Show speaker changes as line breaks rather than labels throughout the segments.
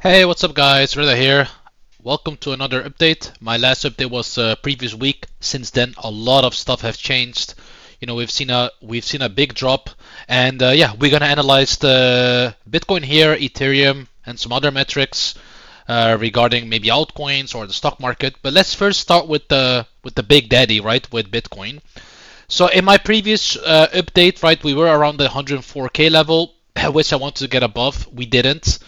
Hey, what's up guys? Reda here. Welcome to another update. My last update was previous week. Since then, a lot of stuff have changed. We've seen a big drop, and yeah, we're gonna analyze the Bitcoin here, Ethereum, and some other metrics regarding maybe altcoins or the stock market. But let's first start with the big daddy, right? With Bitcoin. So in my previous update, right, we were around the 104k level, which I wanted to get above. We didn't.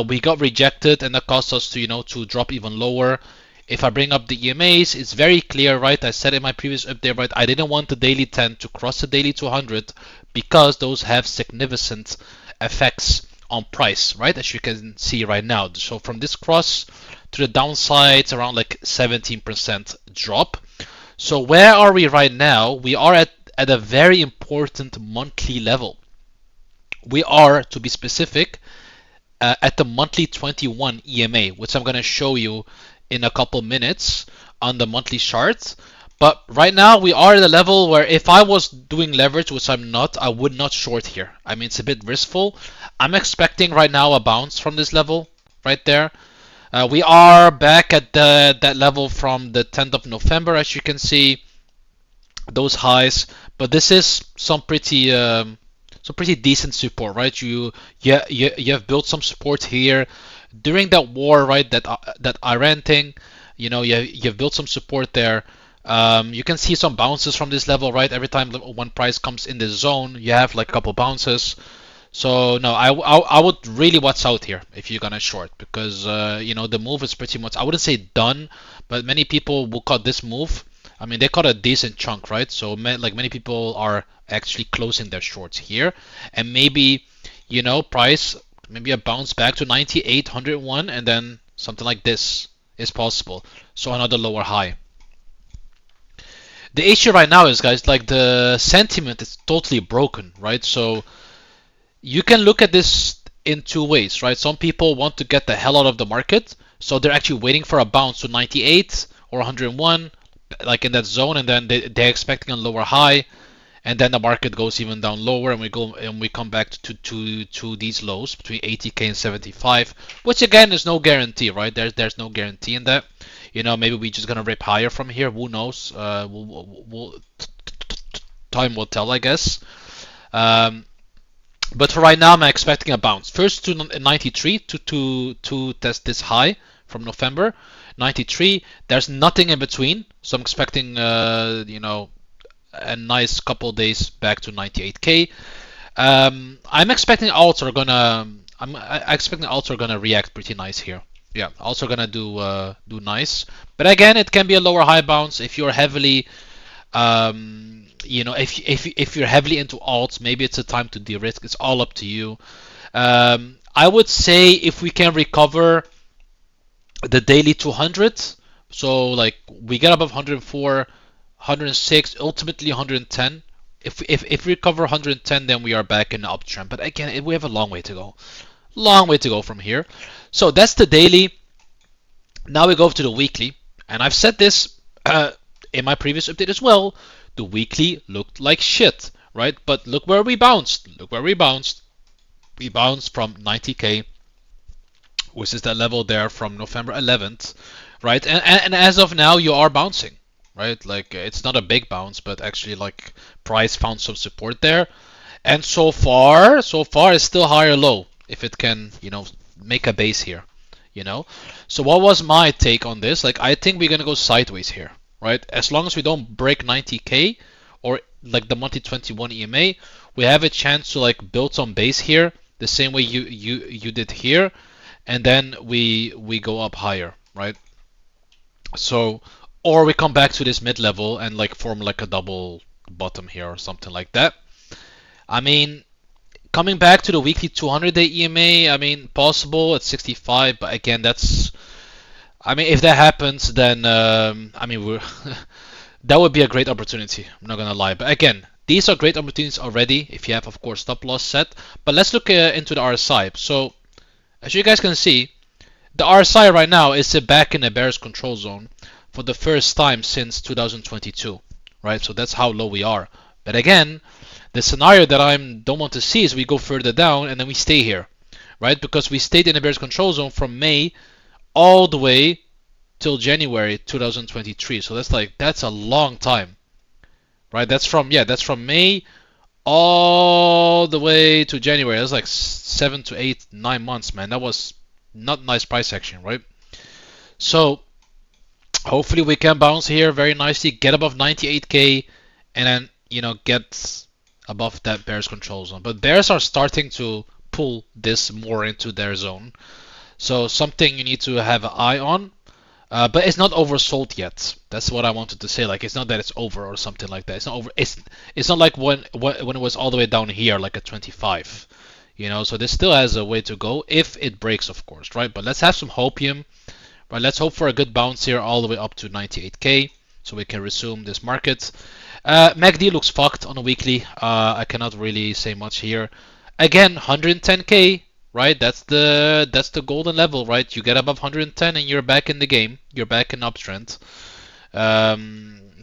We got rejected, and that caused us to to drop even lower. If I bring up the EMAs, it's very clear, right? I said in my previous update, right, I didn't want the daily 10 to cross the daily 200 because those have significant effects on price, right? As you can see right now. So from this cross to the downside, it's around like 17% drop. So where are we right now? We are at a very important monthly level. We are, to be specific, at the monthly 21 EMA, which I'm going to show you in a couple minutes on the monthly chart. But right now we are at a level where if I was doing leverage, which I'm not, I would not short here. I mean, it's a bit riskful. I'm expecting right now a bounce from this level right there. We are back at that level from the 10th of November, as you can see, those highs. But this is some pretty decent support, right? You have built some support here during that war, right? That Iran thing, you've built some support there. You can see some bounces from this level, right? Every time one price comes in this zone, you have like a couple bounces. So no, I would really watch out here if you're gonna short because the move is pretty much, I wouldn't say done, but many people will cut this move. I mean, they cut a decent chunk, right? So many people are actually closing their shorts here, and maybe price maybe a bounce back to 98, 101, and then something like this is possible. So another lower high. The issue right now is, guys, like the sentiment is totally broken, right? So you can look at this in two ways, right? Some people want to get the hell out of the market, so they're actually waiting for a bounce to 98 or 101, like in that zone, and then they're expecting a lower high, and then the market goes even down lower, and we come back to these lows between 80k and 75, which again is no guarantee, right? There's no guarantee in that. Maybe we're just gonna rip higher from here. Who knows? Time will tell, I guess. Um, but for right now, I'm expecting a bounce. First to 93 to test this high from November. 93. There's nothing in between, so I'm expecting a nice couple days back to 98k. I'm expecting alts are gonna. I expecting alts are gonna react pretty nice here. Yeah, alts are gonna do nice. But again, it can be a lower high bounce if you're heavily if you're heavily into alts, maybe it's a time to de-risk. It's all up to you. I would say if we can recover the daily 200, so like we get above 104, 106, ultimately 110. If we recover 110, then we are back in the uptrend. But again, we have a long way to go. Long way to go from here. So that's the daily. Now we go to the weekly, and I've said this in my previous update as well. The weekly looked like shit, right? But look where we bounced. Look where we bounced. We bounced from 90k, which is that level there from November 11th, right? And as of now, you are bouncing, right? Like it's not a big bounce, but actually like price found some support there, and so far it's still higher low if it can make a base here, So what was my take on this? Like I think we're gonna go sideways here, right? As long as we don't break 90k or like the monthly 21 EMA, we have a chance to like build some base here, the same way you did here, and then we go up higher, right? So, or we come back to this mid level and like form like a double bottom here or something like that. I mean, coming back to the weekly 200-day EMA, I mean, possible at 65, but again, I mean, if that happens, then I mean, that would be a great opportunity. I'm not gonna lie, but again, these are great opportunities already if you have, of course, stop loss set. But let's look into the RSI. So, as you guys can see, the RSI right now is back in a bearish control zone for the first time since 2022, right? So that's how low we are. But again, the scenario that I don't want to see is we go further down and then we stay here, right? Because we stayed in the bearish control zone from May all the way till January 2023. So that's a long time, right? That's from May all the way to January. That's like 7 to 8, 9 months, man. That was not nice price action, right? So hopefully we can bounce here very nicely, get above 98k, and then get above that bears control zone. But bears are starting to pull this more into their zone, so something you need to have an eye on. But it's not oversold yet. That's what I wanted to say. Like, it's not that it's over or something like that. It's not over. It's not like when it was all the way down here, like at 25. So this still has a way to go if it breaks, of course, right? But let's have some hopium. Right, let's hope for a good bounce here all the way up to 98k so we can resume this market. MACD looks fucked on a weekly. I cannot really say much here. Again, 110k, right? That's the golden level, right? You get above 110 and you're back in the game. You're back in uptrend.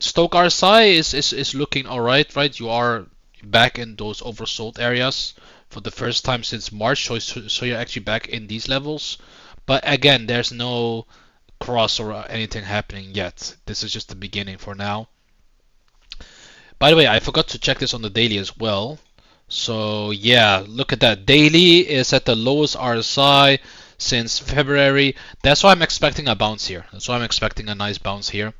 Stoke RSI is looking alright, right? You are back in those oversold areas for the first time since March, so you're actually back in these levels. But again, there's no cross or anything happening yet. This is just the beginning for now. By the way, I forgot to check this on the daily as well. So yeah, look at that. Daily is at the lowest RSI since February. That's why I'm expecting a bounce here. That's why I'm expecting a nice bounce here.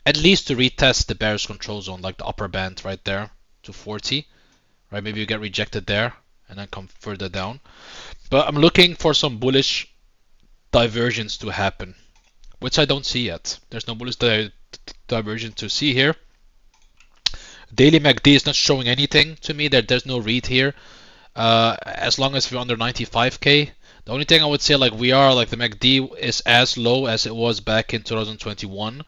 At least to retest the bearish control zone, like the upper band right there to 40. Right, maybe you get rejected there and then come further down. But I'm looking for some bullish divergence to happen, which I don't see yet. There's no bullish divergence to see here. Daily MACD is not showing anything to me. There's no read here. As long as we're under 95k, the only thing I would say, like, we are, like, the MACD is as low as it was back in 2021.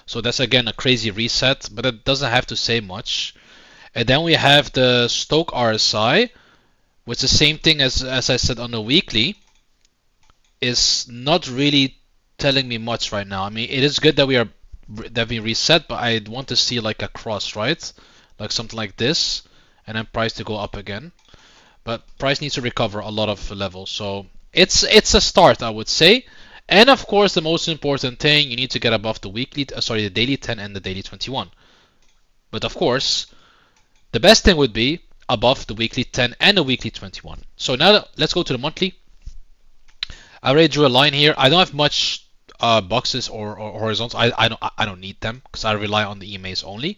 So that's again a crazy reset, but it doesn't have to say much. And then we have the Stoke RSI, which is the same thing as I said on the weekly, is not really telling me much right now. I mean, it is good that we reset, but I want to see like a cross, right? Like something like this, and then price to go up again. But price needs to recover a lot of levels, so it's a start, I would say. And of course, the most important thing, you need to get above the the daily 10 and the daily 21. But of course, the best thing would be above the weekly 10 and the weekly 21. So now let's go to the monthly. I already drew a line here. I don't have much boxes or horizontals. I don't need them because I rely on the EMAs only.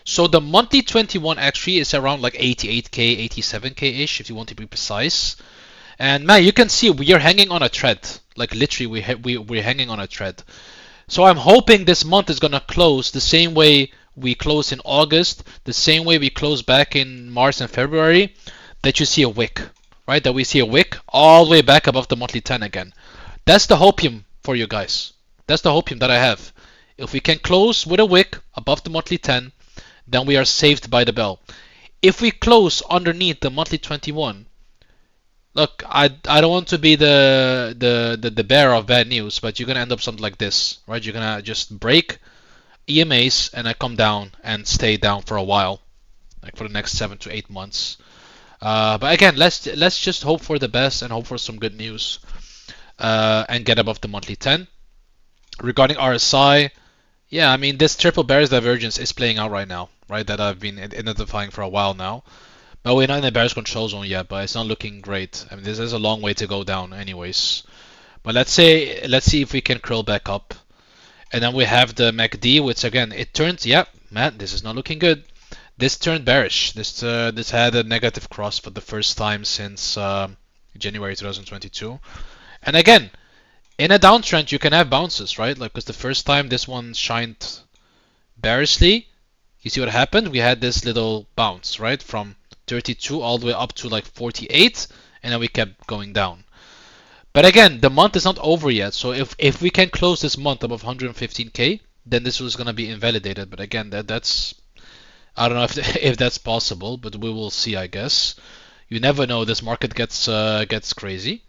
So the monthly 21 actually is around like 88k, 87k ish if you want to be precise. And man, you can see we are hanging on a thread. Like literally, we're hanging on a thread. So I'm hoping this month is gonna close the same way we closed in August, the same way we closed back in March and February. That you see a wick, right? That we see a wick all the way back above the monthly 10 again. That's the hopium for you guys. That's the hopium that I have. If we can close with a wick above the monthly 10, then we are saved by the bell. If we close underneath the monthly 21, look, I don't want to be the bearer of bad news, but you're gonna end up something like this, right? You're gonna just break EMAs and then come down and stay down for a while, like for the next 7 to 8 months. But again, let's just hope for the best and hope for some good news and get above the monthly 10. Regarding RSI, yeah, I mean, this triple bearish divergence is playing out right now, right? That I've been identifying for a while now. But we're not in the bearish control zone yet, but it's not looking great. I mean, this is a long way to go down anyways. But let's see if we can curl back up. And then we have the MACD, which again, it turns, yeah, man, this is not looking good. This turned bearish. This had a negative cross for the first time since January 2022. And again, in a downtrend, you can have bounces, right? Like, because the first time this one shined bearishly, you see what happened? We had this little bounce, right? From 32 all the way up to like 48, and then we kept going down. But again, the month is not over yet, so if we can close this month above 115k, then this was going to be invalidated. But again, that's I don't know if that's possible, but we will see, I guess. You never know. This market gets crazy.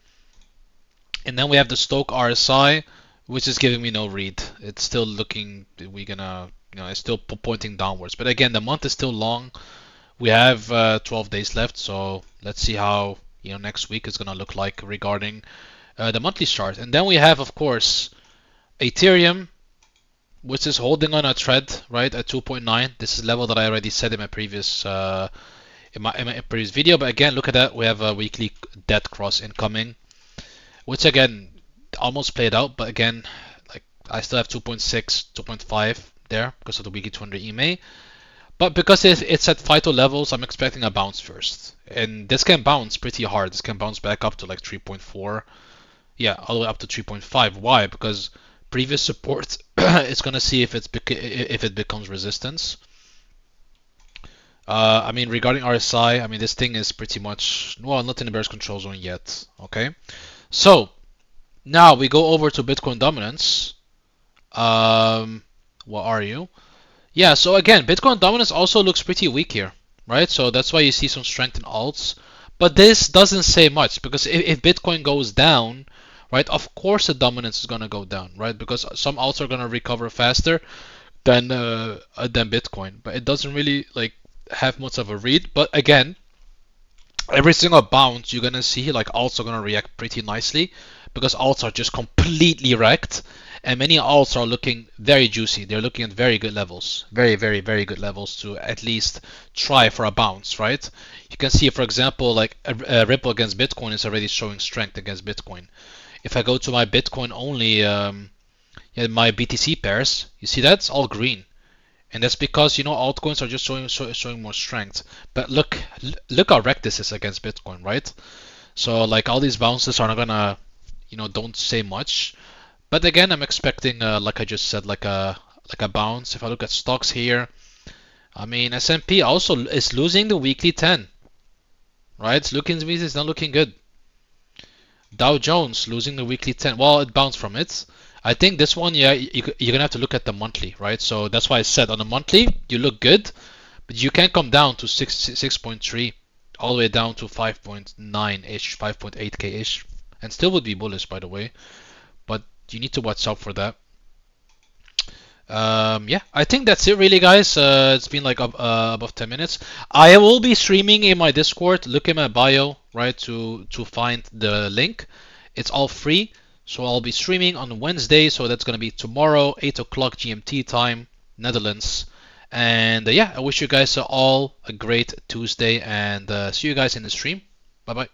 And then we have the Stoke RSI, which is giving me no read. It's still looking, it's still pointing downwards. But again, the month is still long. We have 12 days left, so let's see how next week is gonna look like regarding the monthly chart. And then we have, of course, Ethereum, which is holding on a thread, right, at 2.9. This is level that I already said in my previous in my previous video. But again, look at that. We have a weekly dead cross incoming, which again almost played out. But again, like I still have 2.6, 2.5 there because of the weekly 200 EMA. But because it's at FITO levels, I'm expecting a bounce first. And this can bounce pretty hard. This can bounce back up to like 3.4. Yeah, all the way up to 3.5. Why? Because previous support, it's going to see if it becomes resistance. I mean, regarding RSI, I mean, this thing is pretty much, well, not in the bearish control zone yet. Okay. So, now we go over to Bitcoin dominance. What are you? Yeah, so again, Bitcoin dominance also looks pretty weak here, right? So that's why you see some strength in alts. But this doesn't say much because if Bitcoin goes down, right, of course the dominance is going to go down, right? Because some alts are going to recover faster than Bitcoin. But it doesn't really like have much of a read. But again, every single bounce you're gonna see like alts are gonna react pretty nicely because alts are just completely wrecked and many alts are looking very juicy. They're looking at very good levels, very good levels to at least try for a bounce, right? You can see, for example, like a Ripple against Bitcoin is already showing strength against Bitcoin. If I go to my Bitcoin only, yeah, my BTC pairs, you see that's all green. And that's because altcoins are just showing more strength. But look how wrecked this is against Bitcoin, right? So like all these bounces are not gonna don't say much. But again, I'm expecting like I just said like a bounce. If I look at stocks here, I mean S&P also is losing the weekly 10, right? It's not looking good. Dow Jones losing the weekly 10. Well, it bounced from it. I think this one, yeah, you're gonna have to look at the monthly, right? So that's why I said on the monthly you look good, but you can come down to 6.3, all the way down to 5.9 ish, 5.8k ish, and still would be bullish, by the way. But you need to watch out for that. Yeah, I think that's it really, guys. It's been like above 10 minutes. I will be streaming in my Discord. Look in my bio, right, to find the link. It's all free. So I'll be streaming on Wednesday. So that's gonna be tomorrow, 8 o'clock GMT time, Netherlands. And yeah, I wish you guys all a great Tuesday and see you guys in the stream. Bye bye.